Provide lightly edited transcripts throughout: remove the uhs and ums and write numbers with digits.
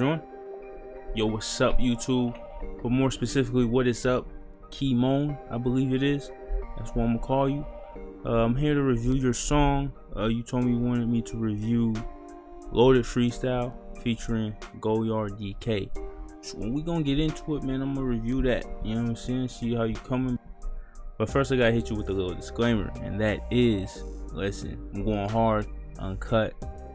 On. Yo, what's up, YouTube? But more specifically, what is up, Kimone? I believe it is. That's what I'm gonna call you. I'm here to review your song. You told me you wanted me to review Loaded Freestyle featuring Goyard DK. So when we gonna get into it, man, I'm gonna review that. You know what I'm saying? See how you coming. But first, I gotta hit you with a little disclaimer, and that is, listen, I'm going hard, uncut.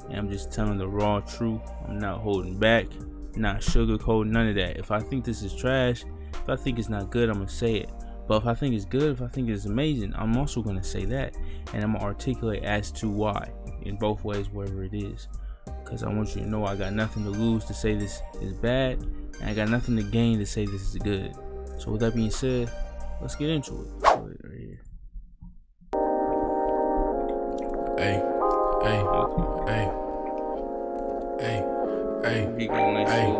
And I'm just telling the raw truth. I'm not holding back, not sugarcoating, none of that. If I think this is trash, if I think it's not good, I'm gonna say it. But if I think it's good, if I think it's amazing, I'm also gonna say that. And I'm gonna articulate as to why in both ways, wherever it is. Because I want you to know I got nothing to lose to say this is bad, and I got nothing to gain to say this is good. So with that being said, let's get into it. Right here. Hey. Hey, hey, hey, hey, He going next hey, to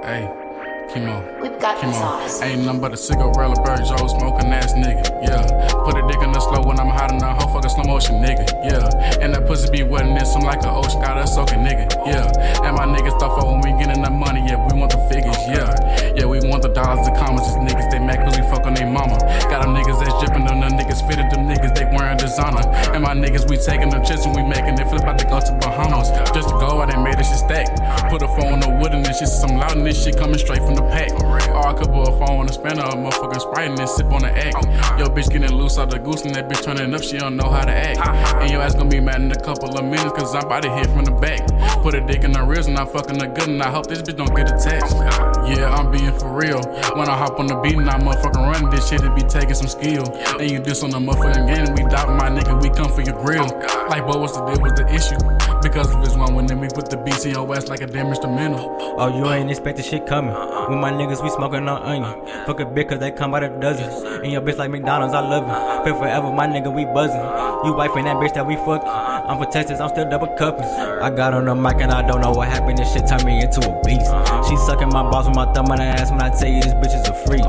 hey, Kimone, We've got the sauce. Ain't nothing but a cigarette, bird, Joe, smoking ass nigga, yeah. Put a dick in the slow when I'm hot in the whole fucking slow motion, nigga, yeah. And that pussy be wetting this, I'm like an ocean, got us soaking, nigga, yeah. And my niggas stuff when we getting that money, yeah, we want the figures, yeah. Yeah, we want the dollars and commas, these niggas, they mad cause we fuck on they mama. Got them niggas that's dripping, them niggas fitted, them niggas, they wearing designer. And my niggas, we taking them chips and we making it flip out to go to Bahamas. Just to go out and made this shit stack. Put a phone on the wood and this shit, some loud and this shit coming straight from the pack. Or I could put a phone on the spanner, a motherfucking Sprite and then sip on the egg. Yo, bitch getting loose out the goose and that bitch turning up, she don't know how to act. And your ass gonna be mad in a couple of minutes cause I'm about to hit from the back. Put a dick in the reels and I'm fucking the good and I hope this bitch don't get a text. Yeah, I'm being for real. When I hop on the beat and I motherfucking run this shit, it be taking some skill. And you diss on the motherfucking game, we die my nigga, we come for your grill. Like, but what's the deal with the issue? Because if it's one when then we put the beats in your ass like a damn instrumental. Oh, you ain't expect the shit coming. With my niggas, we smoking on onion. Fuck a bitch cause they come by the dozens. And your bitch like McDonald's, I love it. Pay forever, my nigga, we buzzing. You wifing that bitch that we fucking. I'm for Texas, I'm still double cupping. I got on the mic and I don't know what happened. This shit turned me into a beast. She sucking my balls with my thumb on her ass when I tell you this bitch is a freak.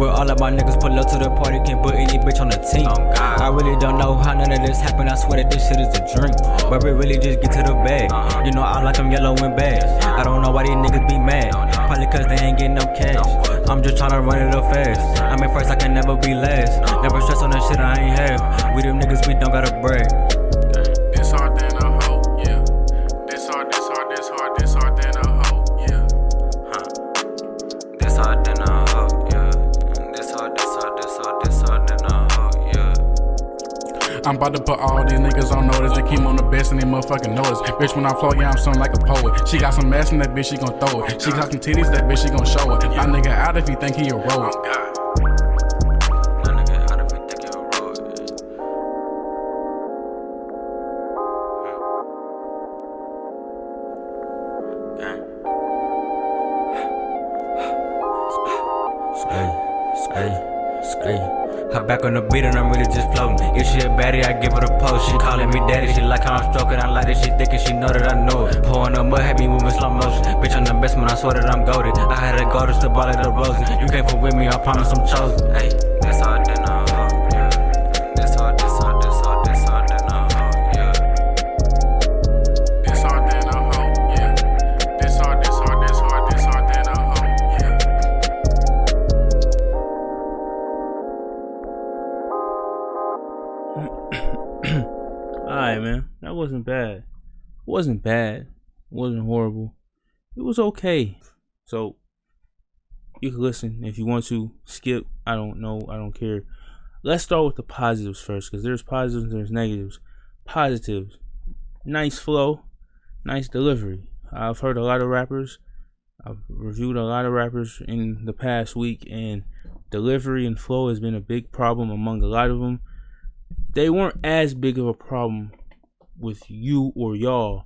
Where all of my niggas pull up to the party, can't put any bitch on the team. I really don't know how none of this happened. I swear that this shit is a drink. But we really just get to the bag. You know I like them yellow and bags. I don't know why these niggas be mad. Probably cause they ain't getting no cash. I'm just tryna run it up fast. I'm in first, I can never be last. Never stress on that shit I ain't have. We them niggas, we don't gotta brag. This hard than a hoe, yeah. This hard, this hard, this hard, this hard than a hoe, yeah. This hard than a hoe, yeah. This hard, this hard, this hard, this hard than a hoe, yeah. I'm about to put all these niggas on notice. They keep on the best and they motherfucking know it. Bitch, when I flow, yeah, I'm something like a poet. She got some ass in that bitch, she gon' throw it. She got some titties, that bitch, she gon' show it. My nigga out if he think he a road. Hop back on the beat and I'm really just floating. If she a baddie, I give her a pose. She calling me daddy, she like how I'm stroking. I like that she thick and she know that I know it. Pouring up mud, had me moving slow motion. Bitch, I'm the best man, I swear that I'm goated. I had to go to the ball of the roses. You can't fuck with me, I promise I'm chosen. Hey, that's hard than a hoe, yeah. This hard, this hard, this hard, this hard than a hoe, yeah. This hard than a hoe, yeah. This hard, this hard, this hard, this hard than a hoe, yeah. Alright, man, that wasn't bad. It wasn't bad. It wasn't horrible. It was okay. So you can listen if you want to. Skip. I don't know. I don't care. Let's start with the positives first, because there's positives and there's negatives. Positives: nice flow, nice delivery. I've heard a lot of rappers. I've reviewed a lot of rappers in the past week, and delivery and flow has been a big problem among a lot of them. They weren't as big of a problem with you or y'all.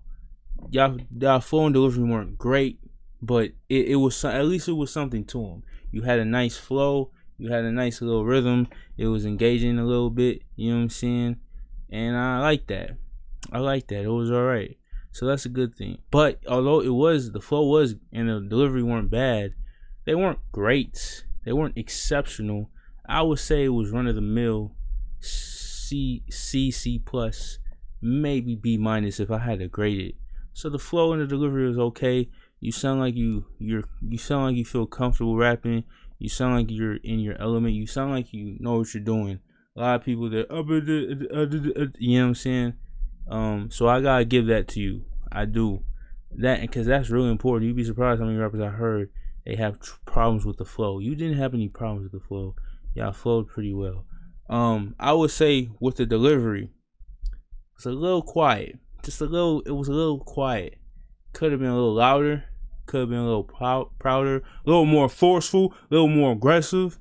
Y'all flow and delivery weren't great, but it was, at least it was something to them. You had a nice flow, you had a nice little rhythm. It was engaging a little bit, you know what I'm saying? And I like that. I like that. It was alright. So that's a good thing. But although the flow was and the delivery weren't bad, they weren't great. They weren't exceptional. I would say it was run of the mill. C plus, maybe B minus if I had to grade it. So the flow and the delivery was okay. You sound like you sound like you feel comfortable rapping. You sound like you're in your element. You sound like you know what you're doing. A lot of people that you know what I'm saying. So I gotta give that to you. I do that because that's really important. You'd be surprised how many rappers I heard they have problems with the flow. You didn't have any problems with the flow. Y'all flowed pretty well. I would say with the delivery, it's a little quiet. Just a little. It was a little quiet. Could have been a little louder. Could have been a little prouder. A little more forceful. A little more aggressive.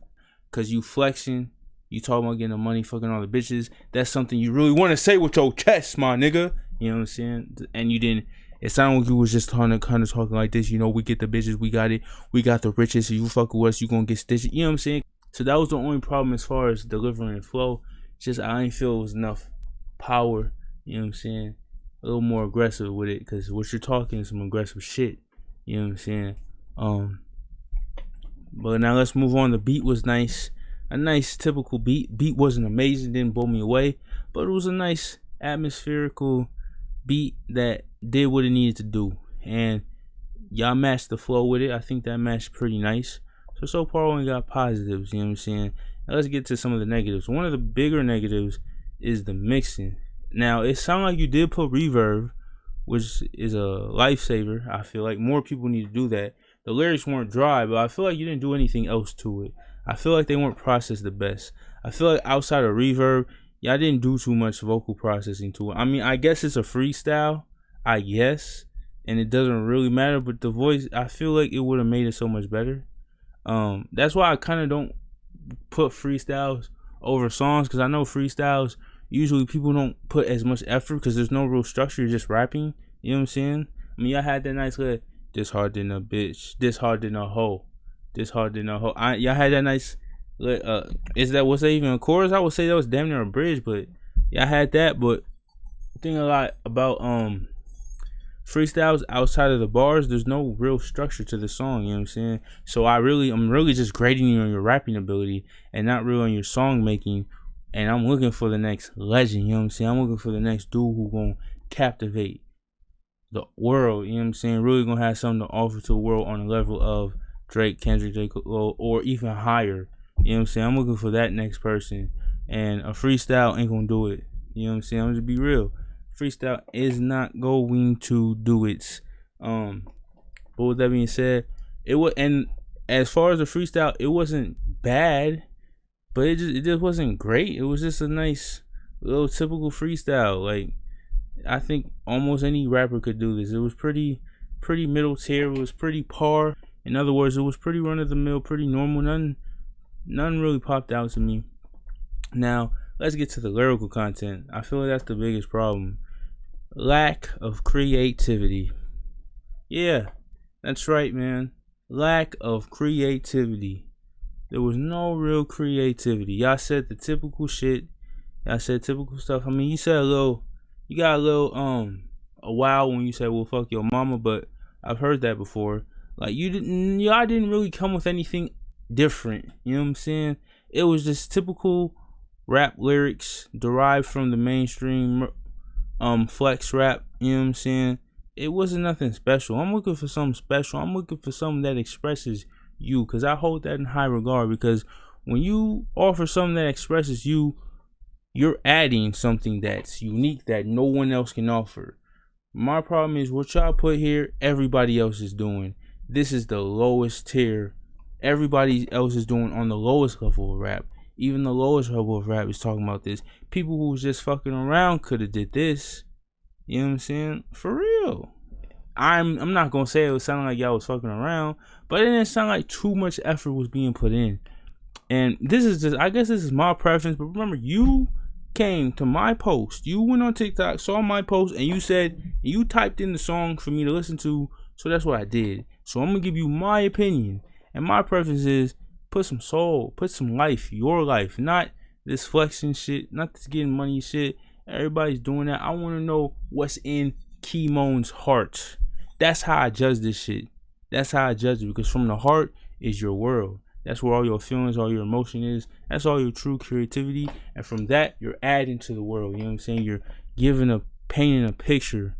Cause you flexing. You talking about getting the money, fucking all the bitches. That's something you really want to say with your chest, my nigga. You know what I'm saying? And you didn't. It sounded like you was just kind of talking like this. You know, we get the bitches, we got it. We got the riches. So you fuck with us, you gonna get stitched. You know what I'm saying? So that was the only problem as far as delivering the flow. Just I didn't feel it was enough power. You know what I'm saying? A little more aggressive with it, cause what you're talking is some aggressive shit. You know what I'm saying? But now let's move on. The beat was nice. A nice typical beat. Beat wasn't amazing, didn't blow me away, but it was a nice atmospherical beat that did what it needed to do. And y'all matched the flow with it. I think that matched pretty nice. So far only got positives, you know what I'm saying? Now let's get to some of the negatives. One of the bigger negatives is the mixing. Now it sounded like you did put reverb, which is a lifesaver. I feel like more people need to do that. The lyrics weren't dry, but I feel like you didn't do anything else to it. I feel like they weren't processed the best. I feel like outside of reverb, y'all didn't do too much vocal processing to it. I mean, I guess it's a freestyle, I guess, and it doesn't really matter, but the voice, I feel like it would have made it so much better. That's why I kind of don't put freestyles over songs, because I know freestyles, usually people don't put as much effort because there's no real structure, you're just rapping, you know what I'm saying? I mean, y'all had that nice little, this hard than a bitch, this hard than a hoe, this hard than a hoe. Y'all had that nice, was that even a chorus? I would say that was damn near a bridge, but y'all had that. But the thing a lot about freestyles outside of the bars, there's no real structure to the song, you know what I'm saying? So I'm really just grading you on your rapping ability and not really on your song making. And I'm looking for the next legend, you know what I'm saying? I'm looking for the next dude who gonna captivate the world, you know what I'm saying? Really gonna have something to offer to the world on the level of Drake, Kendrick, J. Cole, or even higher. You know what I'm saying? I'm looking for that next person. And a freestyle ain't gonna do it. You know what I'm saying? I'm gonna just be real. Freestyle is not going to do it. But with that being said, it was, and as far as the freestyle, it wasn't bad, but it just wasn't great. It was just a nice little typical freestyle. Like, I think almost any rapper could do this. It was pretty middle tier. It was pretty par. In other words, it was pretty run of the mill, pretty normal. None really popped out to me. Now, let's get to the lyrical content. I feel like that's the biggest problem. Lack of creativity. Yeah, that's right, man. Lack of creativity. There was no real creativity. Y'all said the typical shit. Y'all said typical stuff. I mean, you got a little a wow when you said, well, fuck your mama, but I've heard that before. Like, y'all didn't really come with anything different. You know what I'm saying? It was just typical rap lyrics derived from the mainstream flex rap. You know what I'm saying? It wasn't nothing special. I'm looking for something special. I'm looking for something that expresses you, because I hold that in high regard. Because when you offer something that expresses you, you're adding something that's unique that no one else can offer. My problem is what y'all put here, everybody else is doing. This is the lowest tier. Everybody else is doing on the lowest level of rap. Even the lowest level of rap is talking about this. People who was just fucking around could have did this. You know what I'm saying? For real. I'm not gonna say it was sounding like y'all was fucking around, but it didn't sound like too much effort was being put in. And this is just, I guess this is my preference, but remember, you came to my post. You went on TikTok, saw my post, and you said, you typed in the song for me to listen to, so that's what I did. So I'm gonna give you my opinion. And my preference is put some soul, put some life, your life, not this flexing shit, not this getting money shit. Everybody's doing that. I want to know what's in Kimone's heart. That's how I judge this shit. That's how I judge it, because from the heart is your world. That's where all your feelings, all your emotion is. That's all your true creativity. And from that, you're adding to the world. You know what I'm saying? You're painting a picture.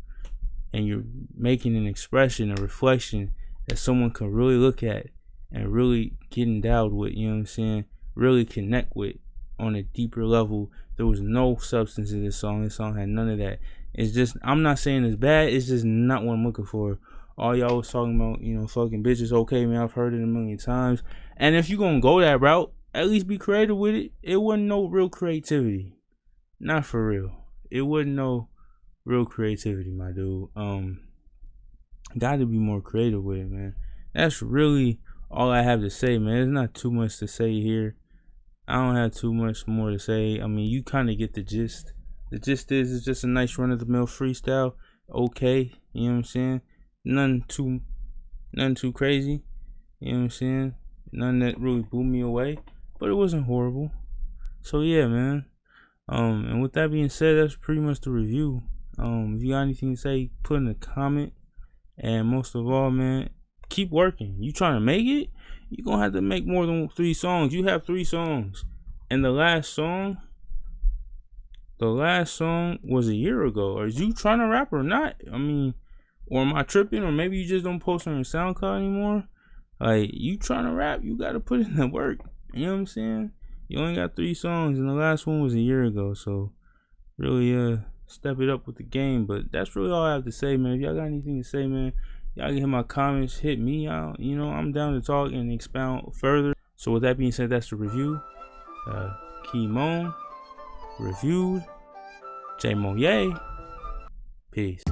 and you're making an expression, a reflection that someone can really look at and really get endowed with, you know what I'm saying? Really connect with on a deeper level. There was no substance in this song. This song had none of that. It's just, I'm not saying it's bad, it's just not what I'm looking for. All y'all was talking about, you know, fucking bitches, okay, man, I've heard it a million times. And if you gonna go that route, at least be creative with it. It wasn't no real creativity. Not for real. It wasn't no real creativity, my dude. Gotta be more creative with it, man. That's really all I have to say, man. There's not too much to say here. I don't have too much more to say. I mean, you kind of get the gist. The gist is, it's just a nice run-of-the-mill freestyle. Okay, you know what I'm saying? Nothing too crazy. You know what I'm saying? None that really blew me away, but it wasn't horrible. So yeah, man. And with that being said, that's pretty much the review. If you got anything to say, put in a comment. And most of all, man, keep working. You trying to make it? You're gonna have to make more than 3 songs. You have 3 songs. And the last song was a year ago. Are you trying to rap or not? I mean, or am I tripping? Or maybe you just don't post on your SoundCloud anymore? Like, you trying to rap, you gotta put in the work. You know what I'm saying? You only got 3 songs, and the last one was a year ago. So, really, step it up with the game. But that's really all I have to say, man. If y'all got anything to say, man, y'all can hit my comments, hit me out. You know, I'm down to talk and expound further. So with that being said, that's the review. Kimone reviewed. JaeMoye. Peace.